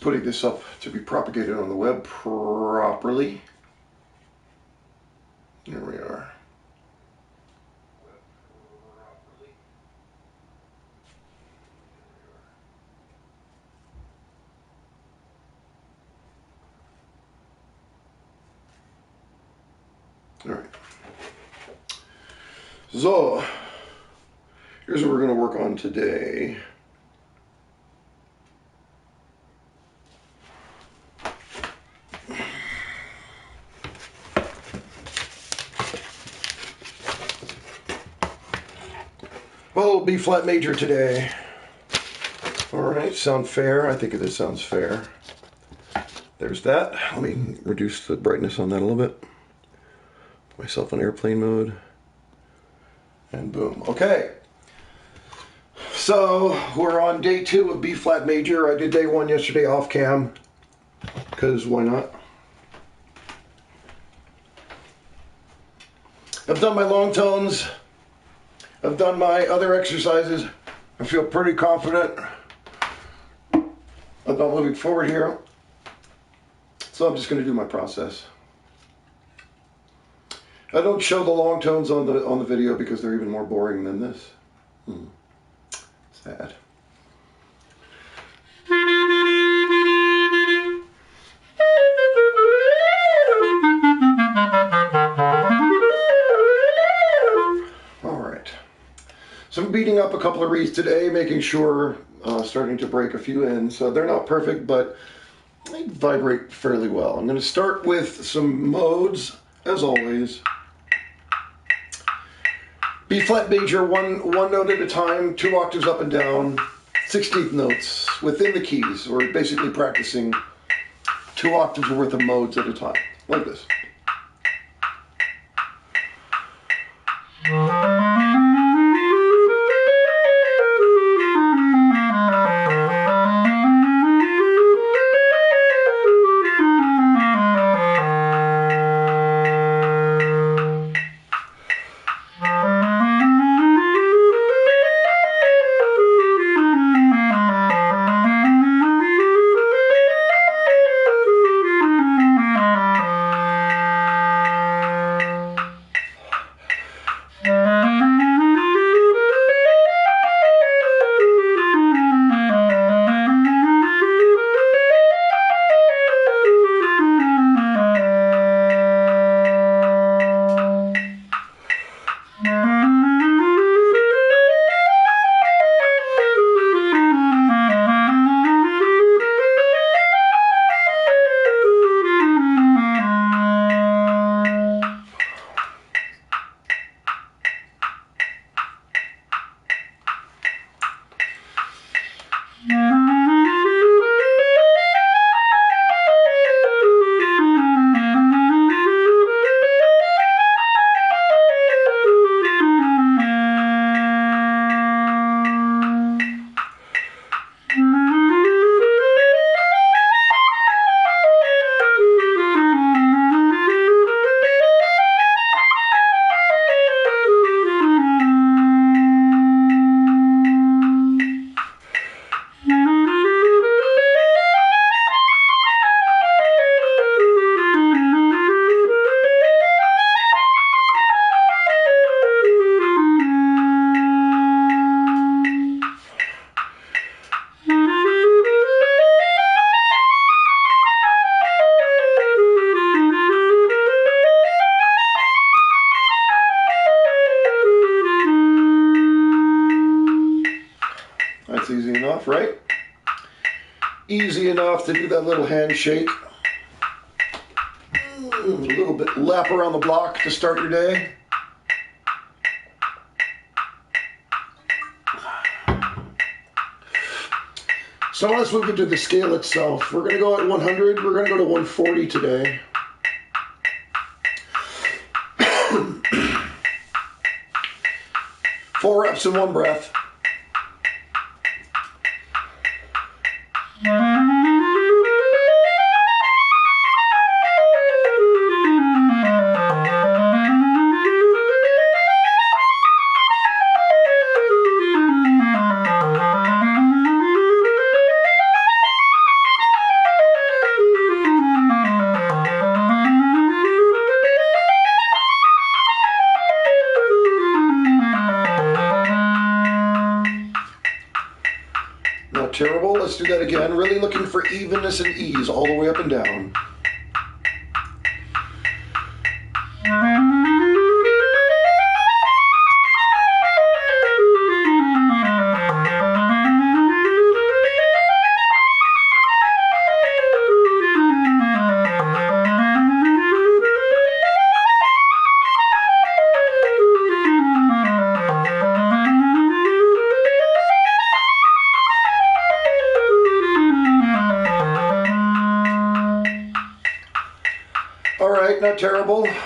putting this up to be propagated on the web properly. Here we are. All right. So, here's what we're going to work on today. Well, B flat major today. All right, sound fair? I think this sounds fair. There's that. Let me reduce the brightness on that a little bit. Put myself on airplane mode. And boom. Okay. So we're on day 2 of B flat major. I did day 1 yesterday off cam, because why not? I've done my long tones. I've done my other exercises. I feel pretty confident about moving forward here. So I'm just going to do my process. I don't show the long tones on the video because they're even more boring than this. Sad. All right. So I'm beating up a couple of reeds today, making sure, starting to break a few in. So they're not perfect, but they vibrate fairly well. I'm going to start with some modes, as always. B flat major, one note at a time, 2 octaves up and down, 16th notes within the keys. We're basically practicing 2 octaves worth of modes at a time, like this. That's easy enough, right? Easy enough to do that little handshake. A little bit lap around the block to start your day. So let's move into the scale itself. We're going to go at 100. We're going to go to 140 today. Four reps in one breath. really looking for evenness and ease all the way up and down. All right, not terrible. Let's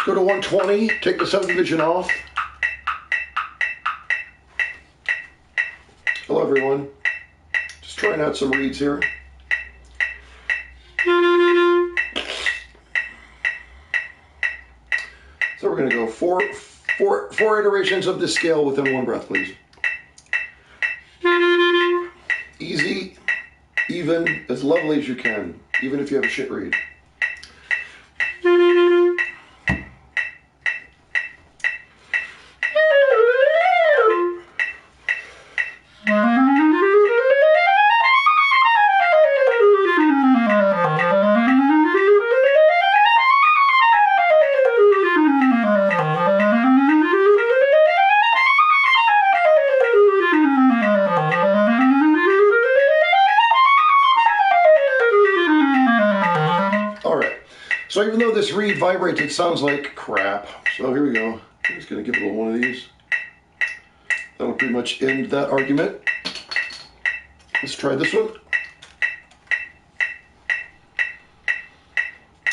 go to 120, take the 7th division off. Hello, everyone. Just trying out some reeds here. So we're going to go four iterations of this scale within one breath, please. Easy. Even, as lovely as you can, even if you have a shit reed. So even though this reed vibrates, it sounds like crap. So here we go. I'm just going to give it a little one of these. That'll pretty much end that argument. Let's try this one.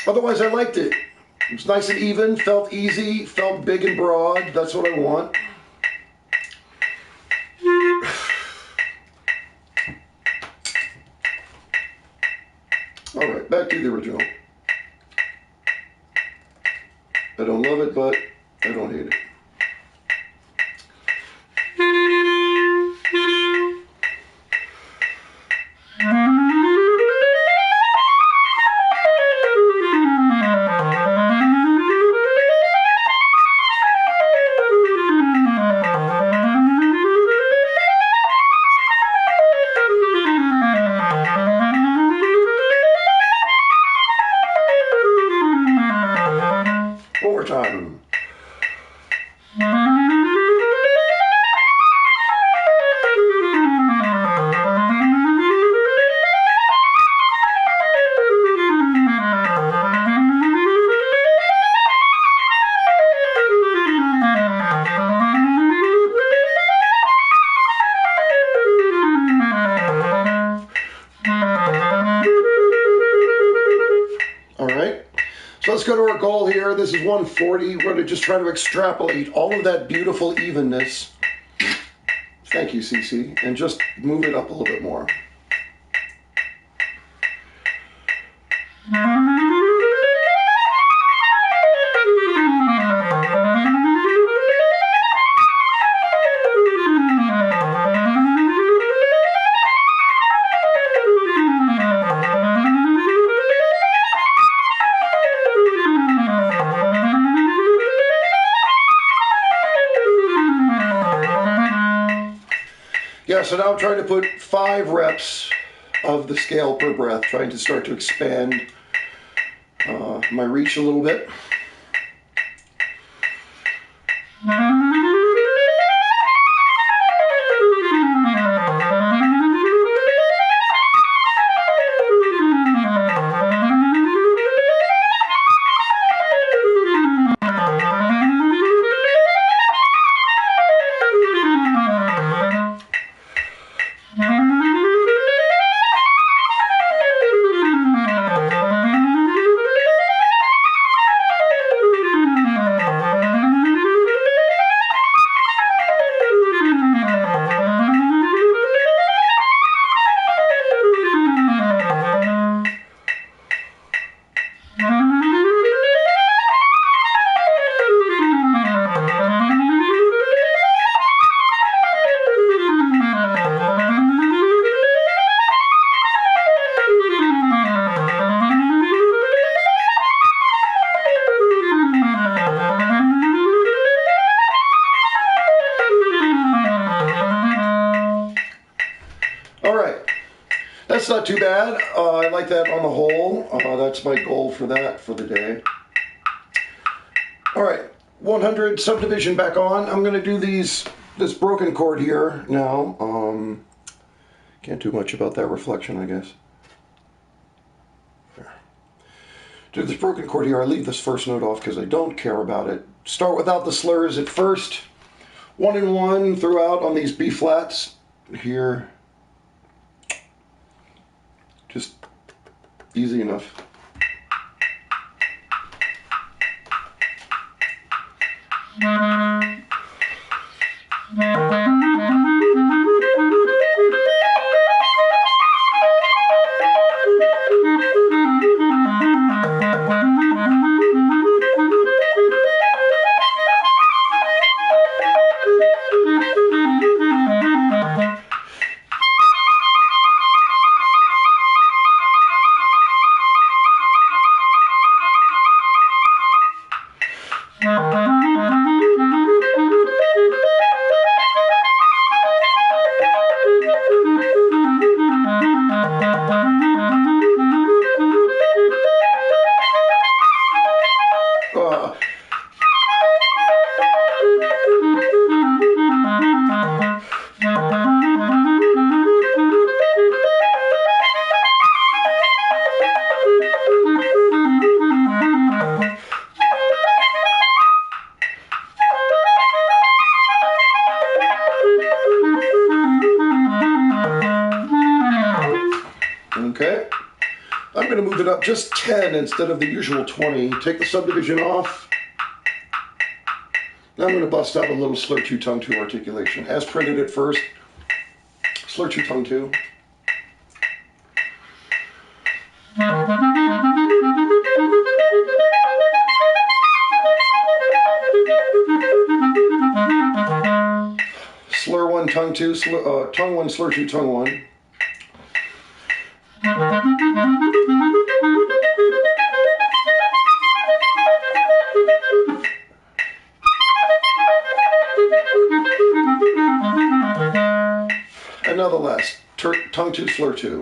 Otherwise, I liked it. It was nice and even, felt easy, felt big and broad. That's what I want. All right, back to the original. I don't love it, but I don't hate it. One more time. All right. So let's go to our goal here. This is 140. We're going to just try to extrapolate all of that beautiful evenness. Thank you, CC. And just move it up a little bit more. Yeah, so now I'm trying to put 5 reps of the scale per breath, trying to start to expand my reach a little bit. That's not too bad. I like that on the whole. That's my goal for that for the day. All right, 100 subdivision back on. I'm going to do this broken chord here now. Can't do much about that reflection, I guess. There. Do this broken chord here. I leave this first note off because I don't care about it. Start without the slurs at first. 1 and 1 throughout on these B flats here. Just easy enough. Okay, I'm going to move it up just 10 instead of the usual 20. Take the subdivision off. Now I'm going to bust out a little slur 2 tongue 2 articulation. As printed at first, slur 2 tongue 2. Slur 1 tongue 2, tongue 1 slur 2 tongue 1. And now the last, tongue 2 slur 2.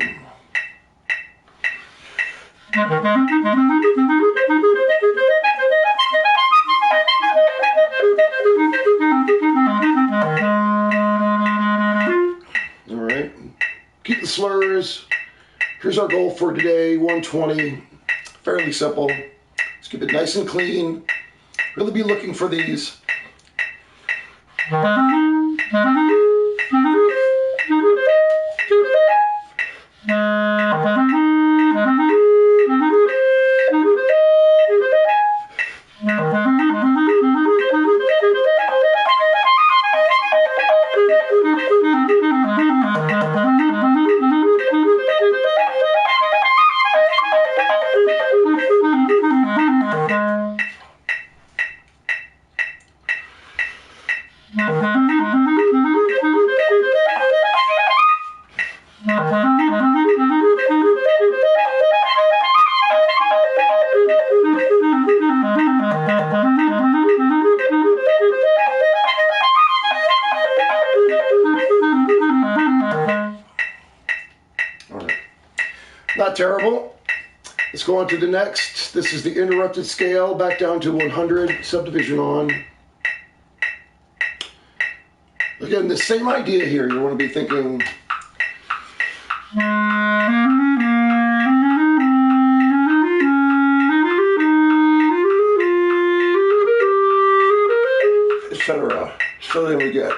All right, keep the slurs. Here's our goal for today, 120. Fairly simple. Let's keep it nice and clean. Really be looking for these. Not terrible. Let's go on to the next. This is the interrupted scale, back down to 100, subdivision on. Again, the same idea here. You want to be thinking etc. So then we get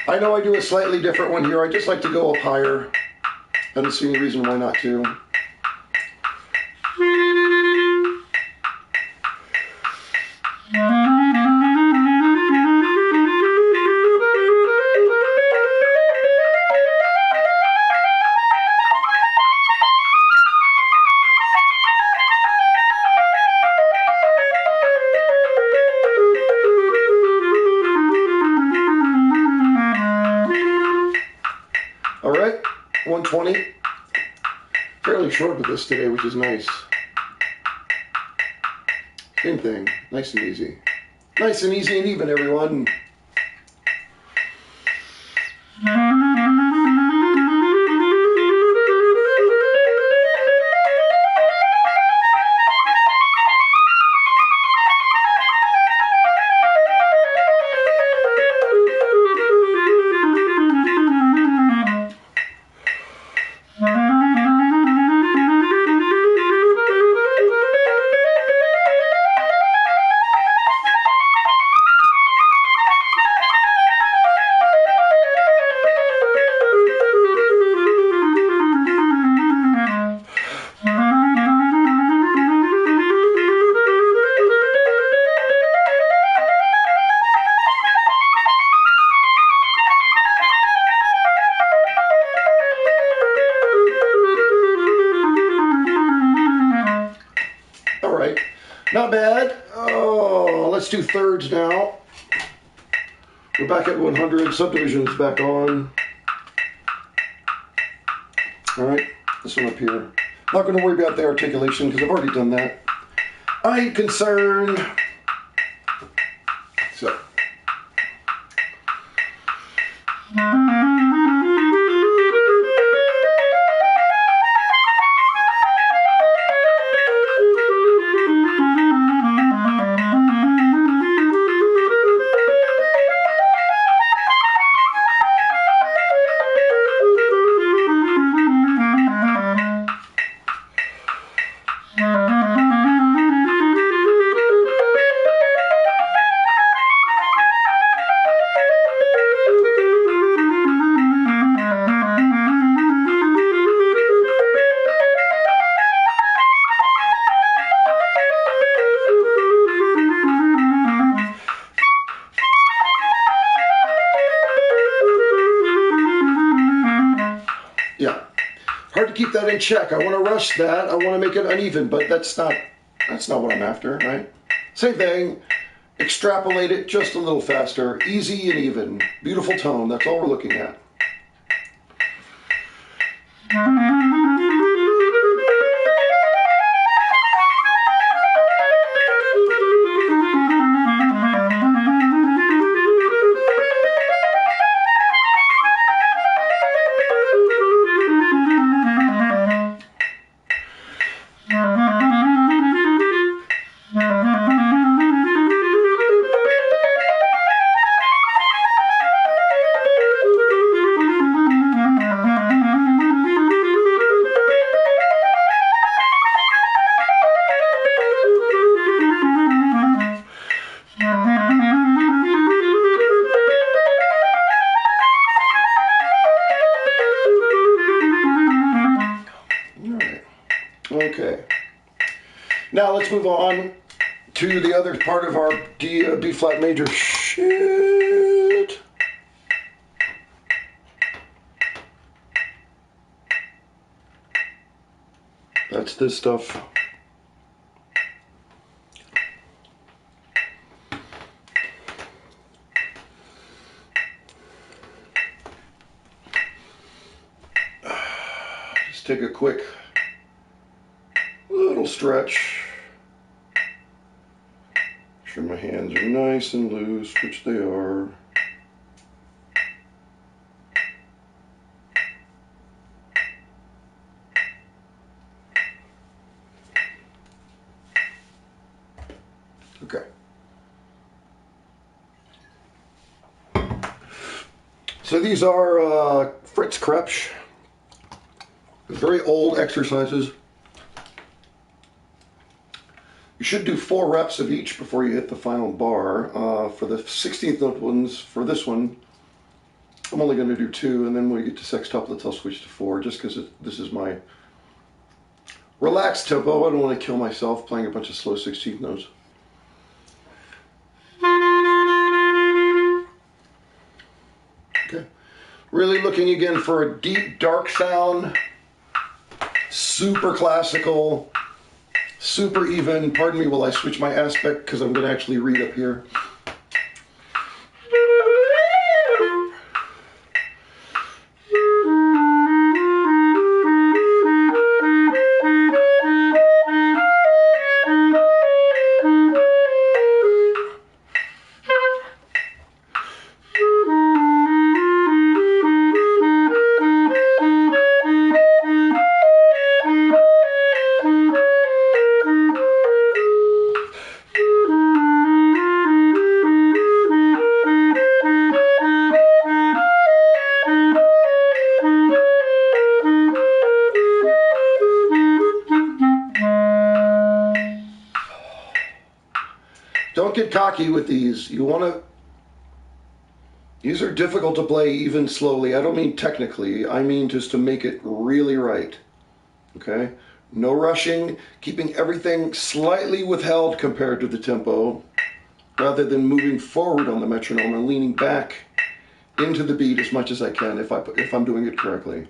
I know I do a slightly different one here. I just like to go up higher. I don't see any reason why not to. 20. Fairly short with this today, which is nice. Same thing, nice and easy. Nice and easy and even, everyone. Not bad. Oh, let's do thirds now. We're back at 100. Subdivision is back on. All right, this one up here. Not going to worry about the articulation because I've already done that. I ain't concerned. So. Yeah, hard to keep that in check. I want to rush that. I want to make it uneven, but that's not what I'm after, right? Same thing. Extrapolate it just a little faster. Easy and even. Beautiful tone. That's all we're looking at. Okay, now let's move on to the other part of our B flat major. Shit. That's this stuff. Just take a quick little stretch. Make sure my hands are nice and loose, which they are. Okay. So these are Fritz Kroepsch. Very old exercises. You should do 4 reps of each before you hit the final bar. For the 16th note ones, for this one, I'm only going to do 2, and then when we get to sextuplets, I'll switch to 4, just because this is my relaxed tempo. I don't want to kill myself playing a bunch of slow 16th notes. Okay. Really looking again for a deep, dark sound. Super classical. Super even. Pardon me while I switch my aspect because I'm going to actually read up here. Don't get cocky with these. You want to... These are difficult to play even slowly. I don't mean technically. I mean just to make it really right. Okay? No rushing, keeping everything slightly withheld compared to the tempo, rather than moving forward on the metronome and leaning back into the beat as much as I can if I'm doing it correctly.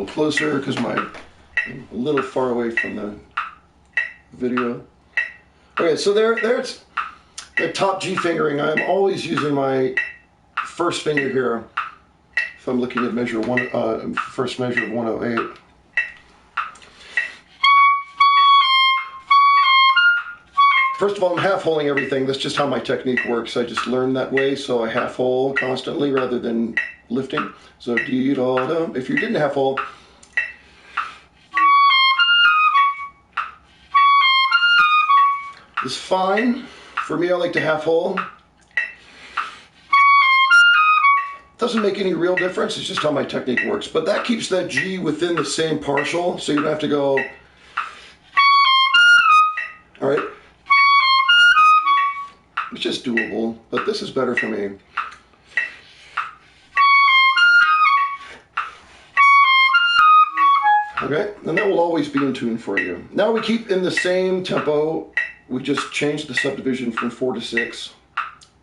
Closer because I'm a little far away from the video. Okay, so there's the top G fingering. I'm always using my first finger here if I'm looking at measure one, first measure of 108. First of all, I'm half-holing everything. That's just how my technique works. I just learned that way, so I half-hole constantly rather than lifting. So dee-da-da. If you didn't half-hole, it's fine. For me, I like to half-hole. Doesn't make any real difference. It's just how my technique works. But that keeps that G within the same partial, so you don't have to go. All right. It's just doable, but this is better for me. Okay, and that will always be in tune for you. Now we keep in the same tempo. We just changed the subdivision from 4 to 6.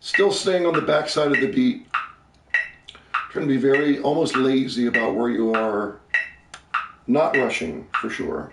Still staying on the back side of the beat. Trying to be very, almost lazy about where you are. Not rushing, for sure.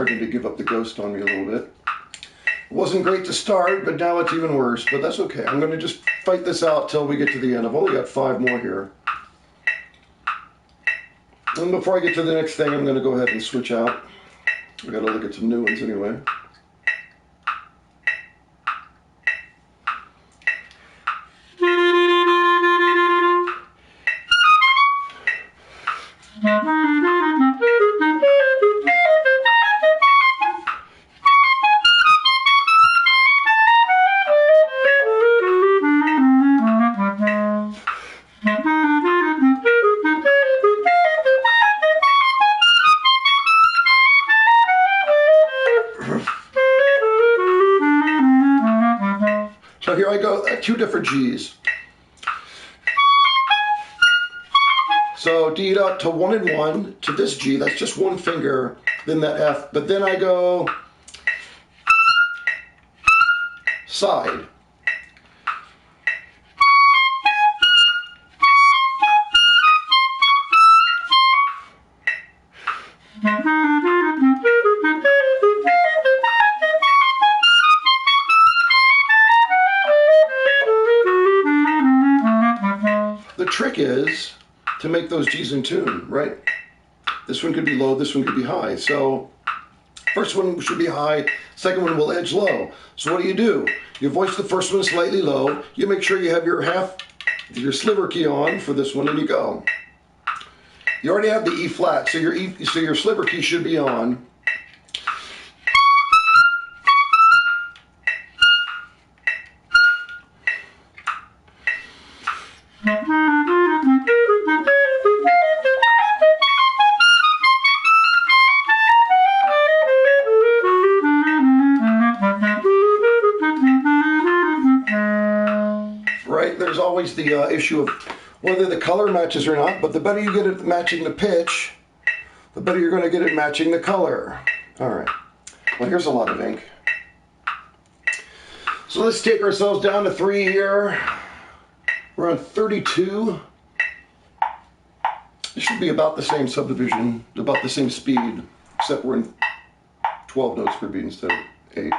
starting to give up the ghost on me a little bit. It wasn't great to start, but now it's even worse, but that's okay. I'm going to just fight this out till we get to the end. I've only got 5 more here. And before I get to the next thing, I'm going to go ahead and switch out. We got to look at some new ones anyway. So here I go, 2 different G's. So D dot to 1 and 1 to this G, that's just 1 finger, then that F, but then I go side. The trick is to make those G's in tune, right? This one could be low, this one could be high. So first one should be high, second one will edge low. So what do? You voice the first one slightly low, you make sure you have your sliver key on for this one, and you go. You already have the E flat, so your sliver key should be on. Right, there's always the issue of whether the color matches or not, but the better you get at matching the pitch, the better you're going to get at matching the color. All right, well, here's a lot of ink. So let's take ourselves down to 3 here. We're on 32. It should be about the same subdivision, about the same speed, except we're in 12 notes per beat instead of 8.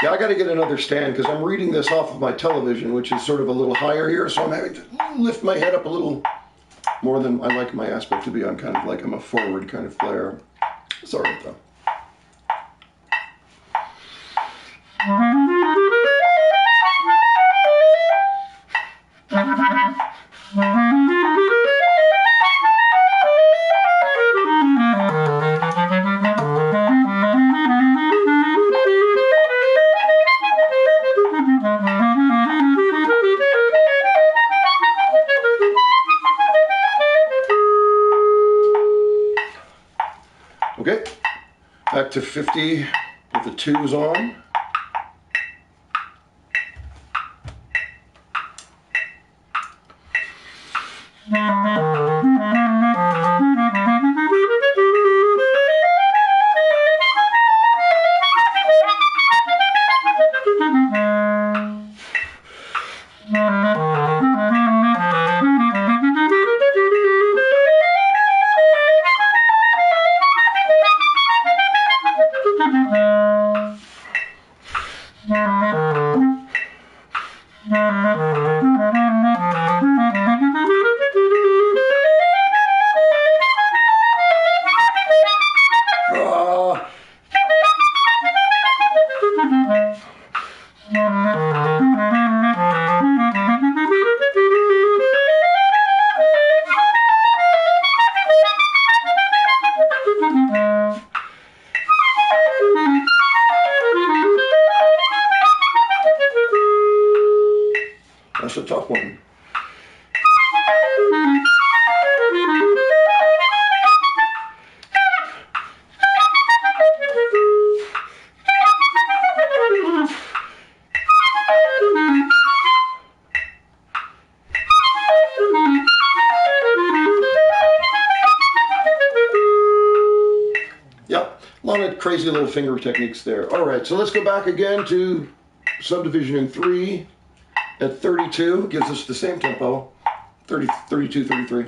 Yeah, I got to get another stand because I'm reading this off of my television, which is sort of a little higher here, so I'm having to lift my head up a little more than I like my aspect to be. I'm kind of like I'm a forward kind of player. It's all right though. Okay, back to 50 with the 2s on. lot of crazy little finger techniques there. All right, so let's go back again to subdivision in 3 at 32. Gives us the same tempo, 30, 32, 33.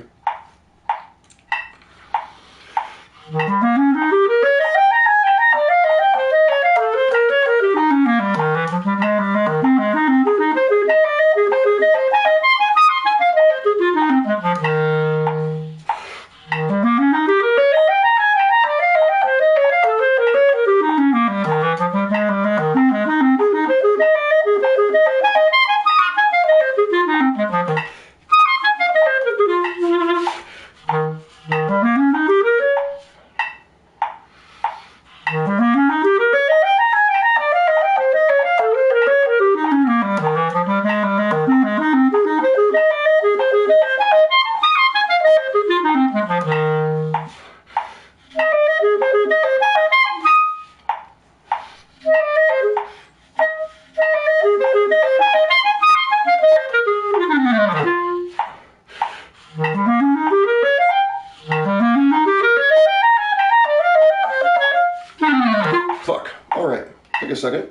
Fuck. All right. Take a second.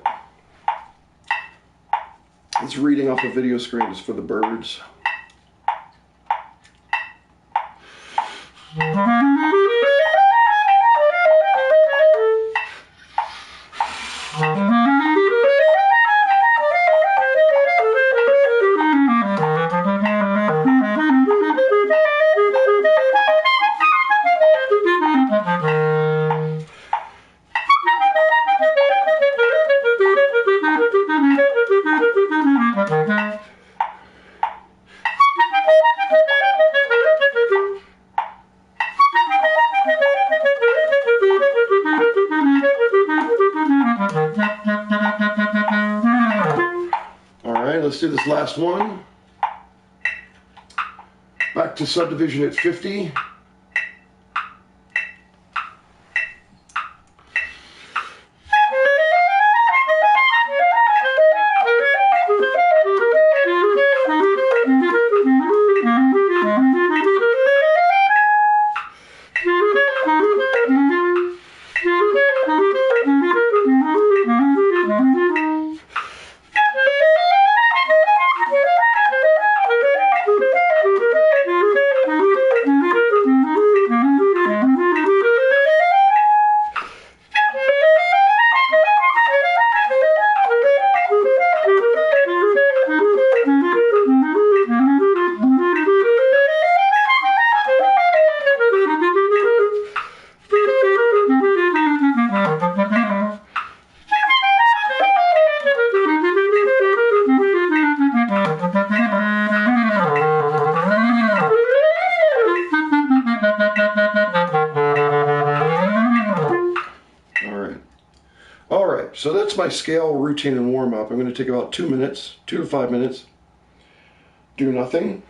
It's reading off a video screen just for the birds. Let's do this last one. Back to subdivision at 50. So that's my scale routine and warm up. I'm going to take about 2 minutes, 2 to 5 minutes, do nothing.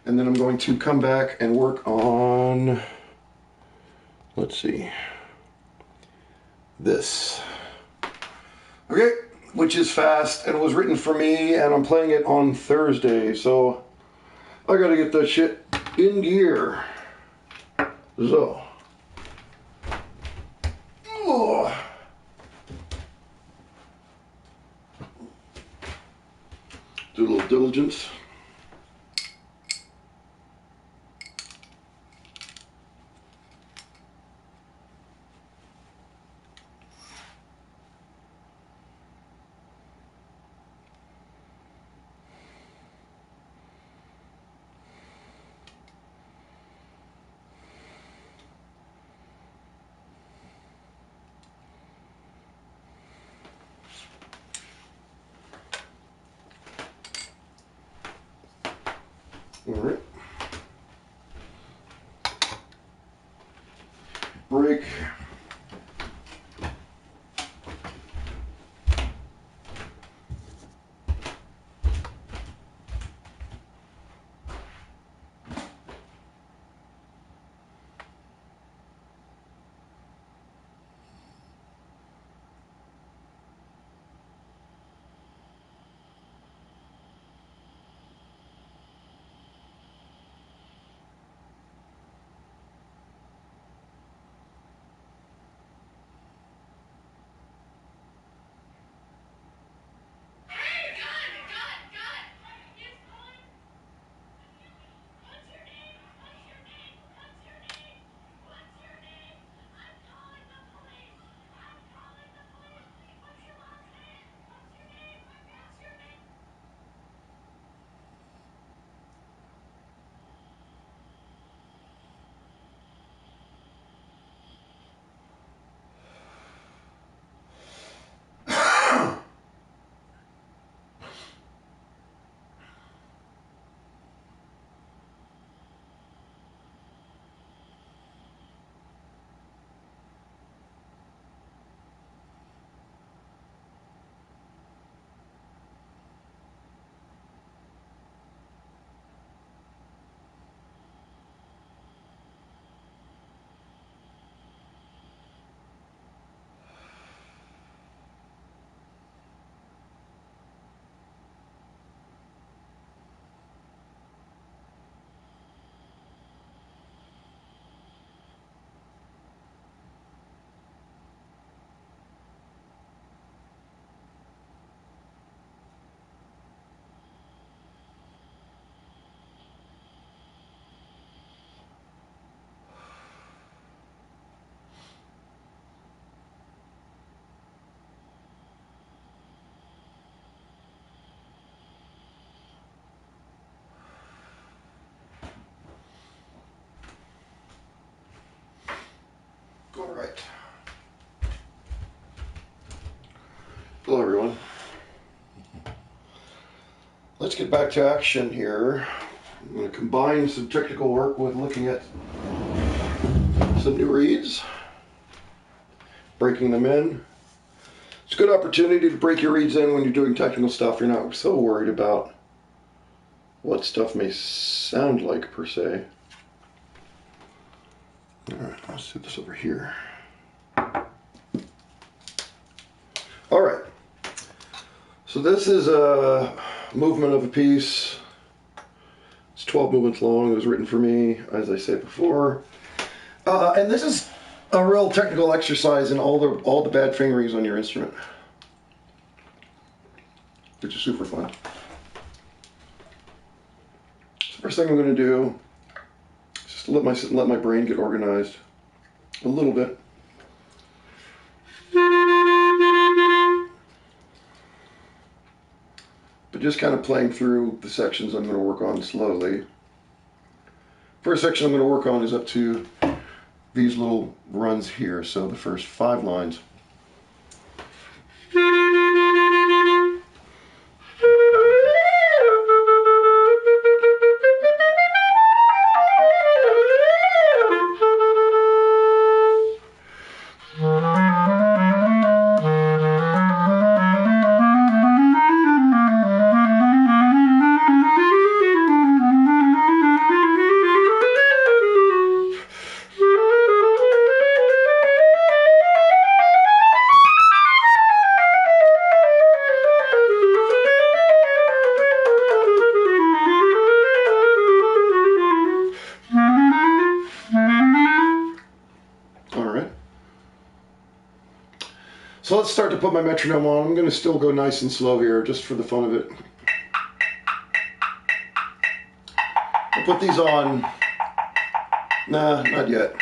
And then I'm going to come back and work on, let's see, this. Okay, which is fast and was written for me, and I'm playing it on Thursday. So I got to get that shit in gear. So. Oh. Do a little diligence. All right. Break. get back to action here. I'm going to combine some technical work with looking at some new reeds, breaking them in. It's a good opportunity to break your reeds in when you're doing technical stuff. You're not so worried about what stuff may sound like per se. Alright, let's set this over here. Alright, so this is a movement of a piece. It's 12 movements long. It was written for me, as I said before. And this is a real technical exercise in all the bad fingerings on your instrument, which is super fun. So first thing I'm going to do is just let my brain get organized a little bit. But just kind of playing through the sections I'm going to work on slowly. First section I'm going to work on is up to these little runs here, so the first 5 lines. So let's start to put my metronome on. I'm going to still go nice and slow here, just for the fun of it. I'll put these on. Nah, not yet.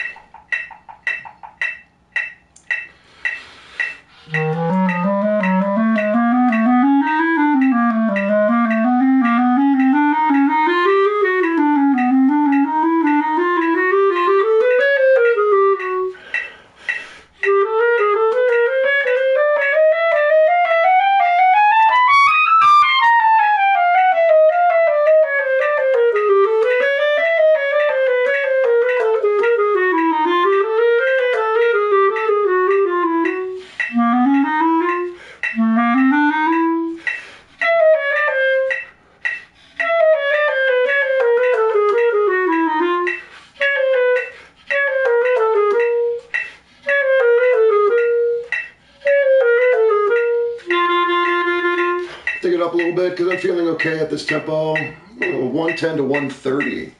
Take it up a little bit because I'm feeling okay at this tempo. 110 to 130. I'm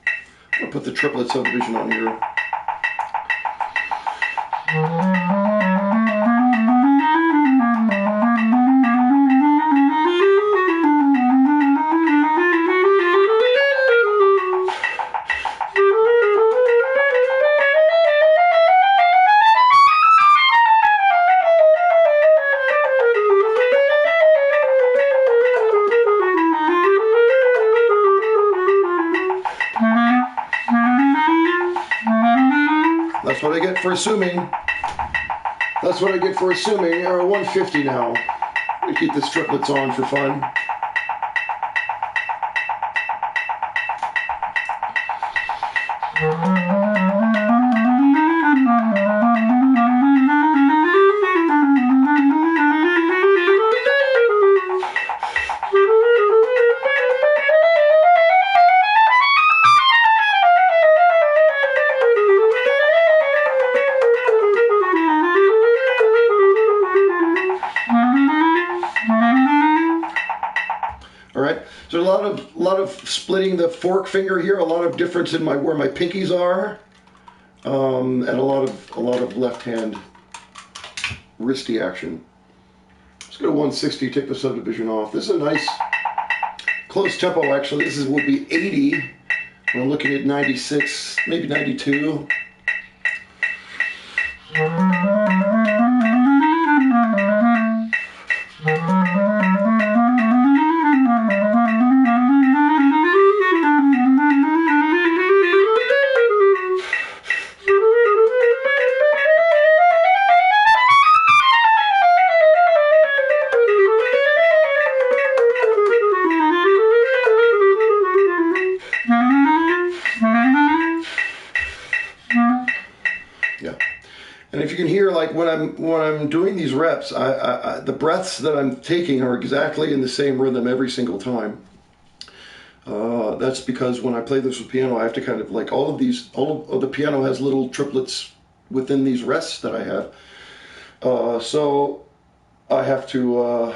going to put the triplet subdivision on here. That's what I get for assuming. That's what I get for assuming. Or 150 now. We keep the triplets on for fun. So a lot of splitting the fork finger here, a lot of difference in where my pinkies are, and a lot of left hand wristy action. Let's go to 160. Take the subdivision off. This is a nice close tempo. Actually, this would be 80. When I'm looking at 96, maybe 92. you can hear, like when I'm doing these reps, the breaths that I'm taking are exactly in the same rhythm every single time. That's because when I play this with piano, I have to kind of like all of the piano has little triplets within these rests that I have. So I have to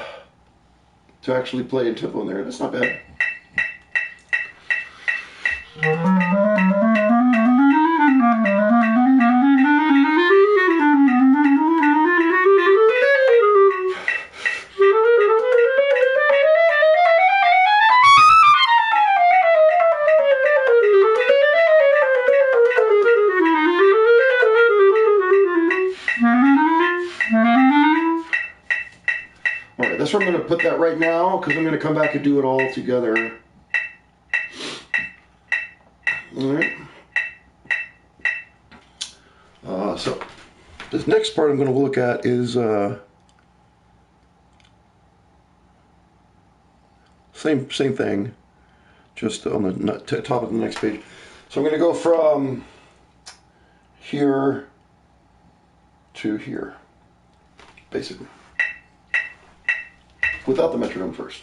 actually play in tempo in there. That's not bad. Alright, that's where I'm going to put that right now, because I'm going to come back and do it all together. Alright. So, this next part I'm going to look at is same thing, just on the top of the next page. So I'm going to go from here to here, basically, without the metronome first.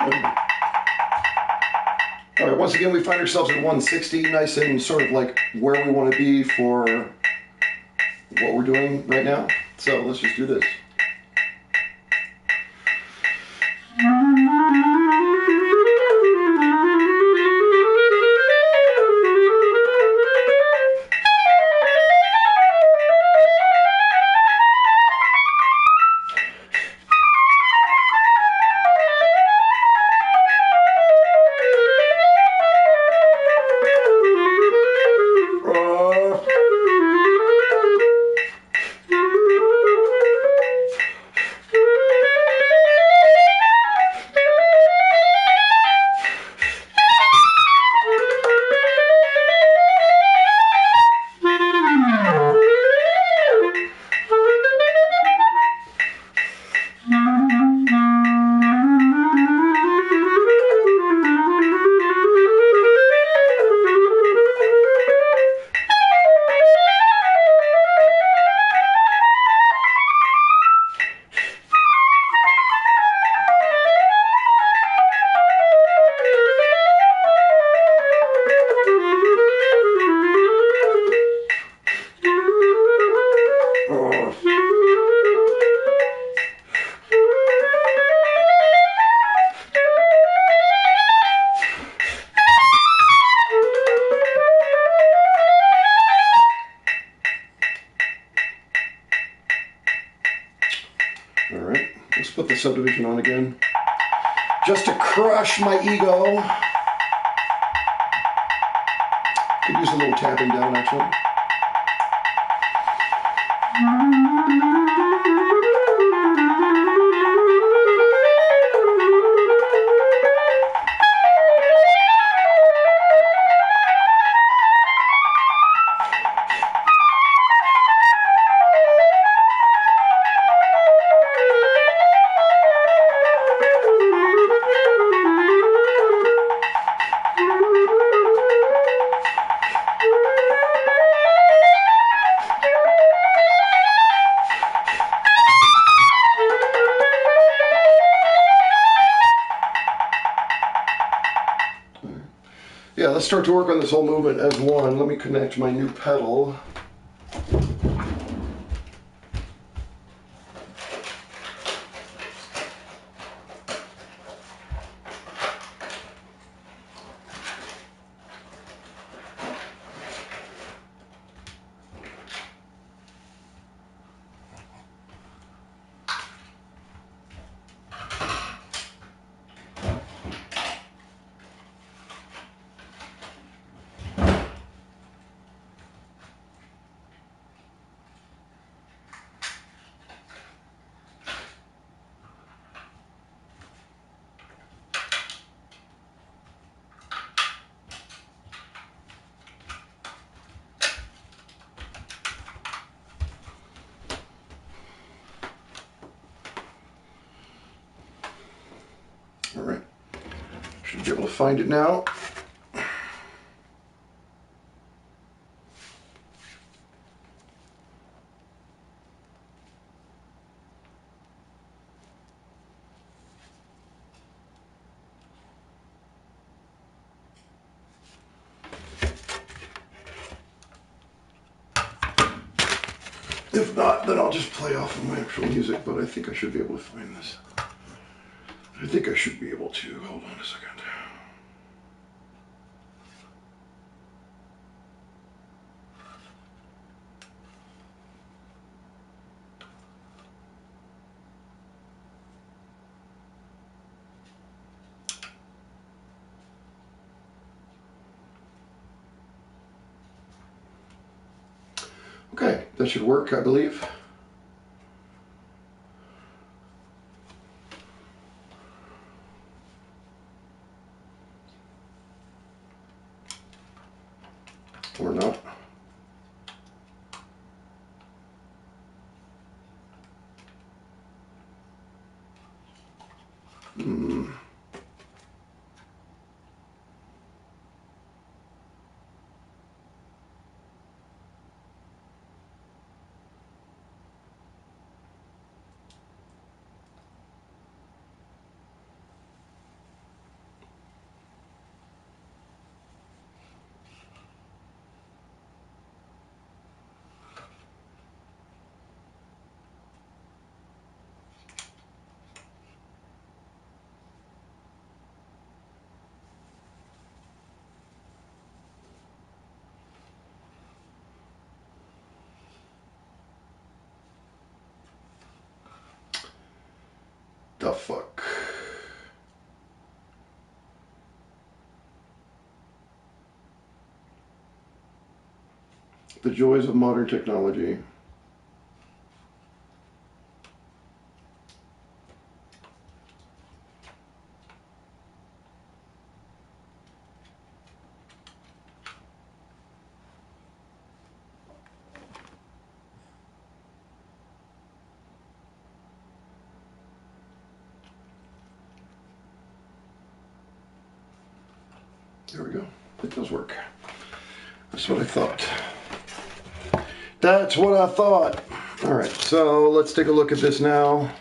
All right, once again, we find ourselves at 160, nice and sort of like where we want to be for what we're doing right now. So let's just do this. Alright, let's put the subdivision on again. Just to crush my ego. Could use a little tapping down, actually. Yeah, let's start to work on this whole movement as one. Let me connect my new pedal. All right, should be able to find it now. If not, then I'll just play off of my actual music, but I think I should be able to find this. I think I should be able to. Hold on a second. Okay, that should work, I believe. Or not. The fuck? The joys of modern technology. There we go. It does work. That's what I thought. That's what I thought. All right, so let's take a look at this now.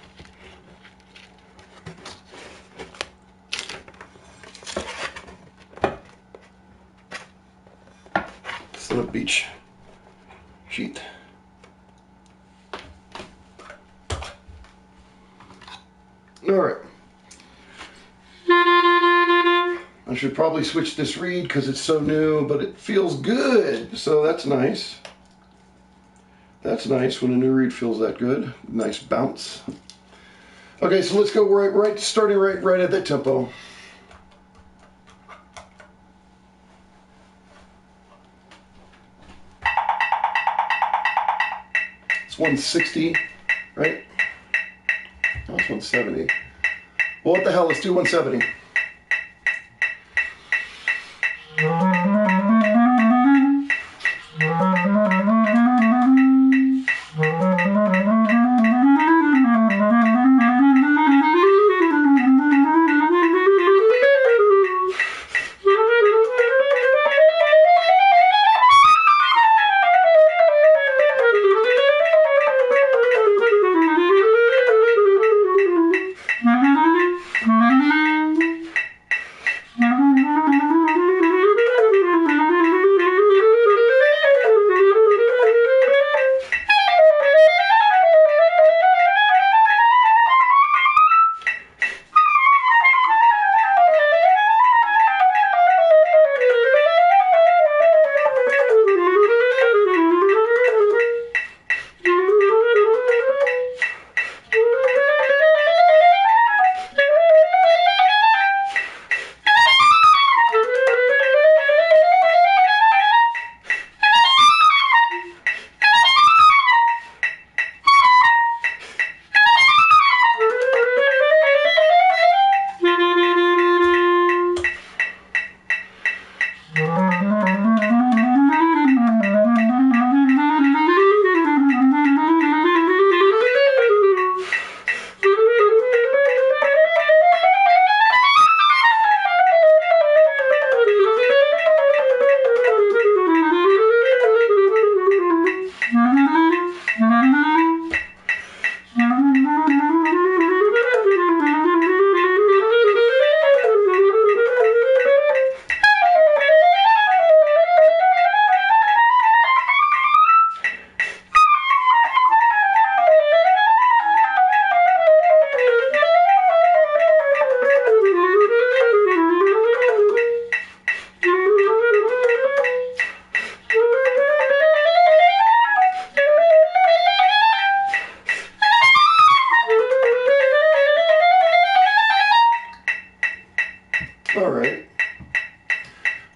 It's a beach sheet. All right. I should probably switch this reed because it's so new, but it feels good, so that's nice. That's nice when a new reed feels that good. Nice bounce. Okay, so let's go starting right at that tempo. It's 160, right? Oh, it's 170. Well, what the hell? Let's do 170.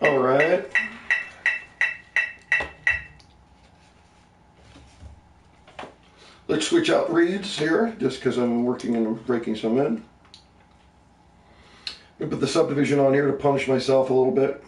All right. Let's switch out reeds here, just because I'm working and breaking some in. I'm going to put the subdivision on here to punish myself a little bit.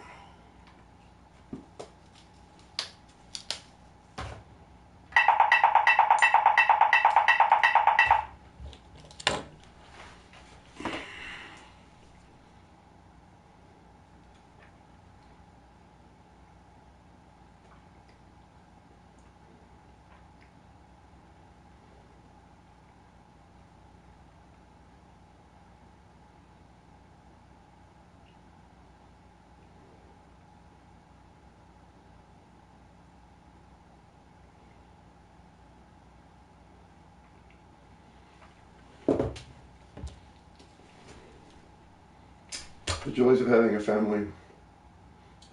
The joys of having a family.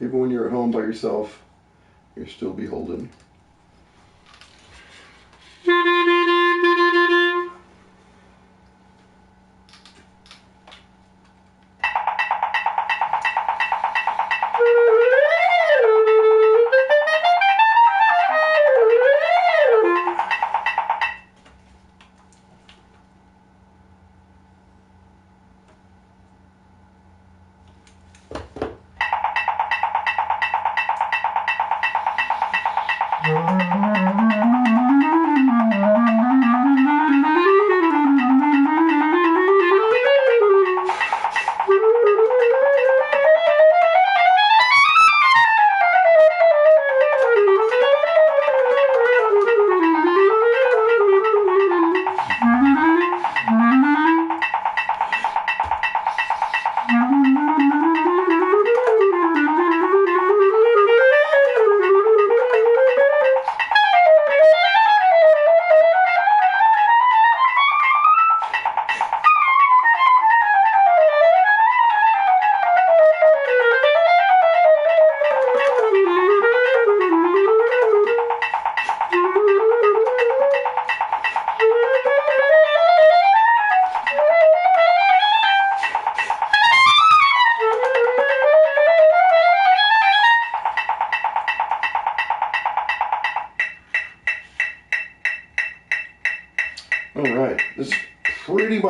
Even when you're at home by yourself, you're still beholden.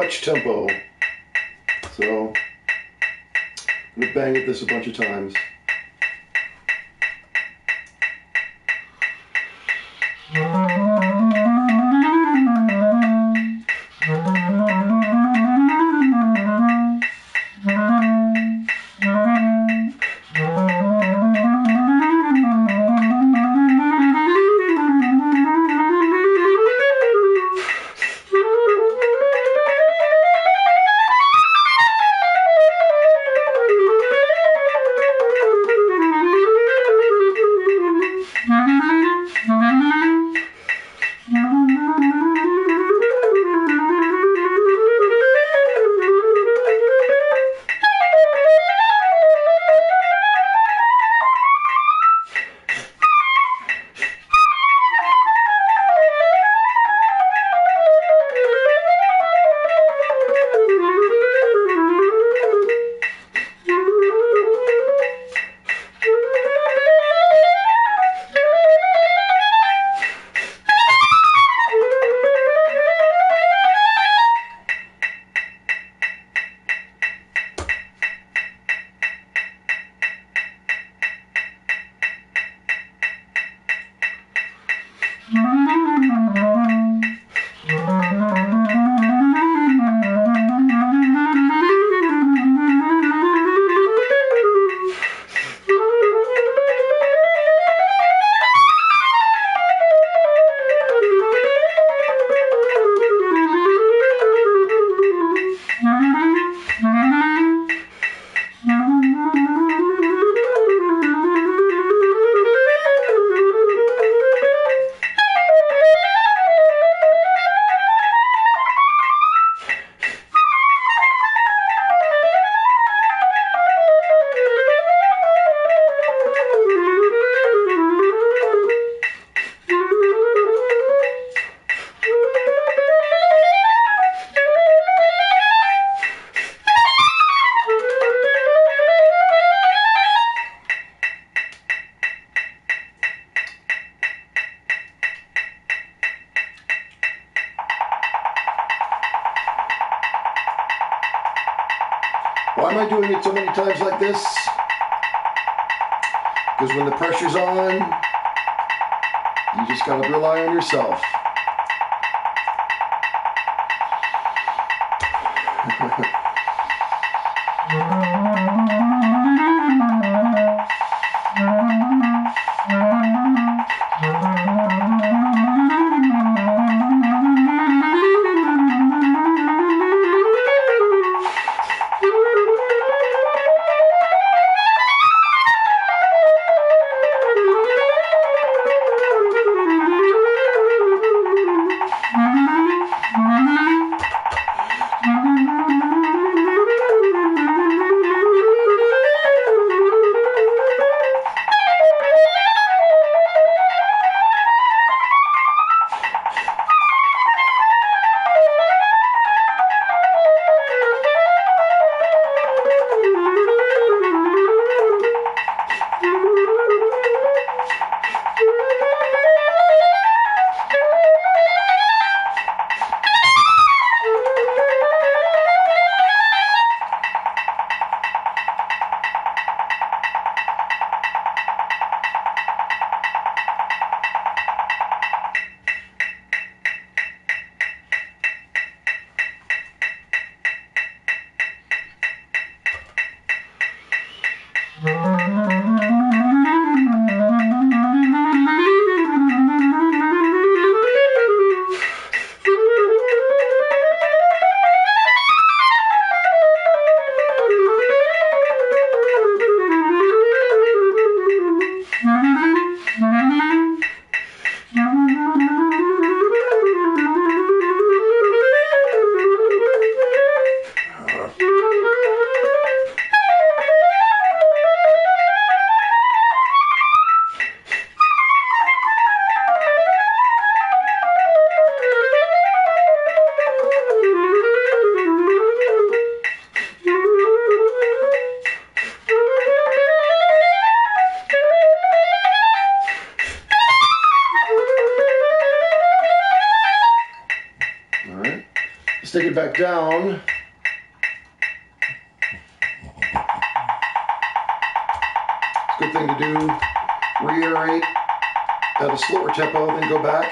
much tempo. So I'm going to bang at this a bunch of times. Why am I doing it so many times like this? Because when the pressure's on, you just gotta rely on yourself. getting back down. It's a good thing to do. Reiterate at a slower tempo, then go back.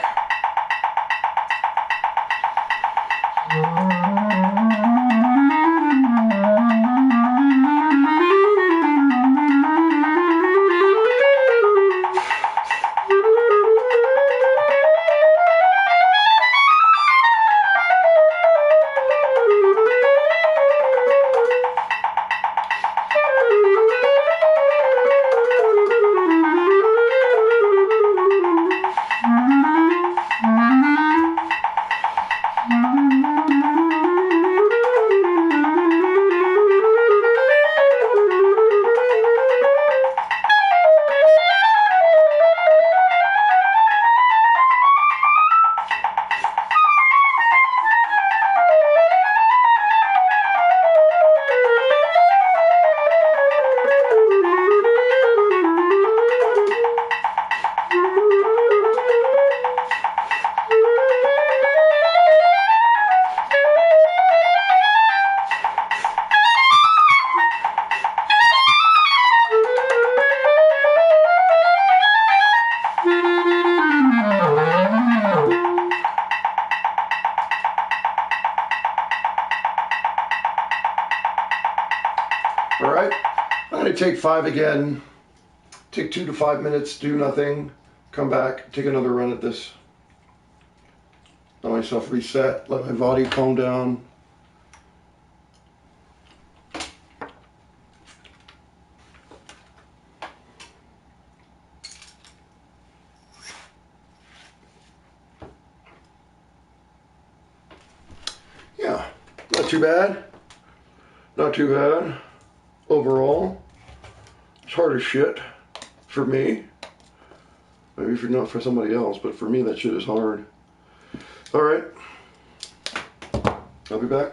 All right, I'm going to take 5 again, take 2 to 5 minutes, do nothing, come back, take another run at this. Let myself reset, let my body calm down. Yeah, not too bad, not too bad. Overall, it's hard as shit for me. Maybe for not for somebody else, but for me that shit is hard. All right, I'll be back.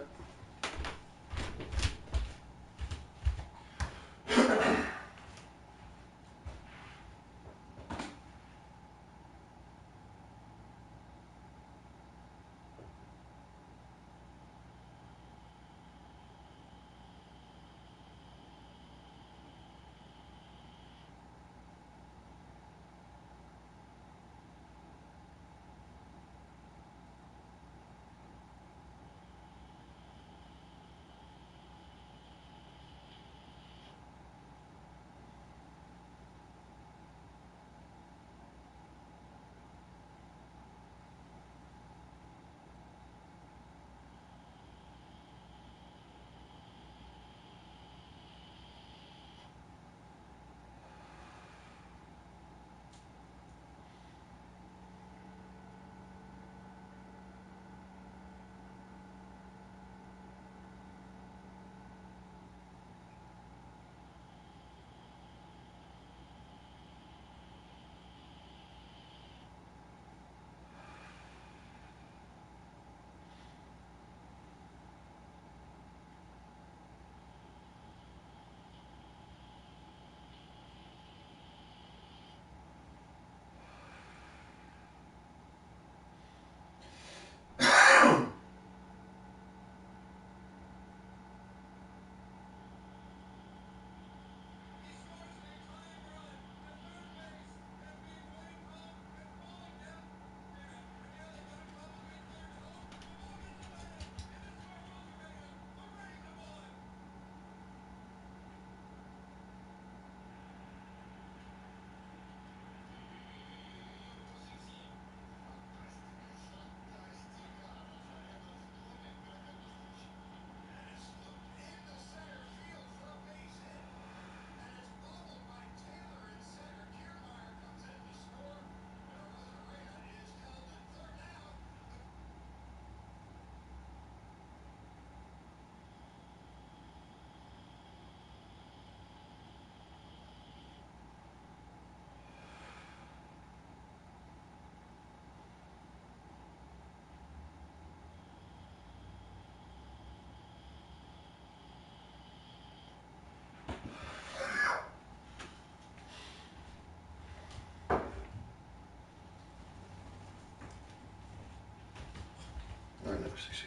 All right, let's see.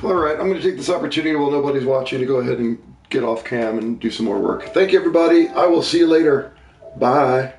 All right, I'm going to take this opportunity while nobody's watching to go ahead and get off cam and do some more work. Thank you, everybody. I will see you later. Bye.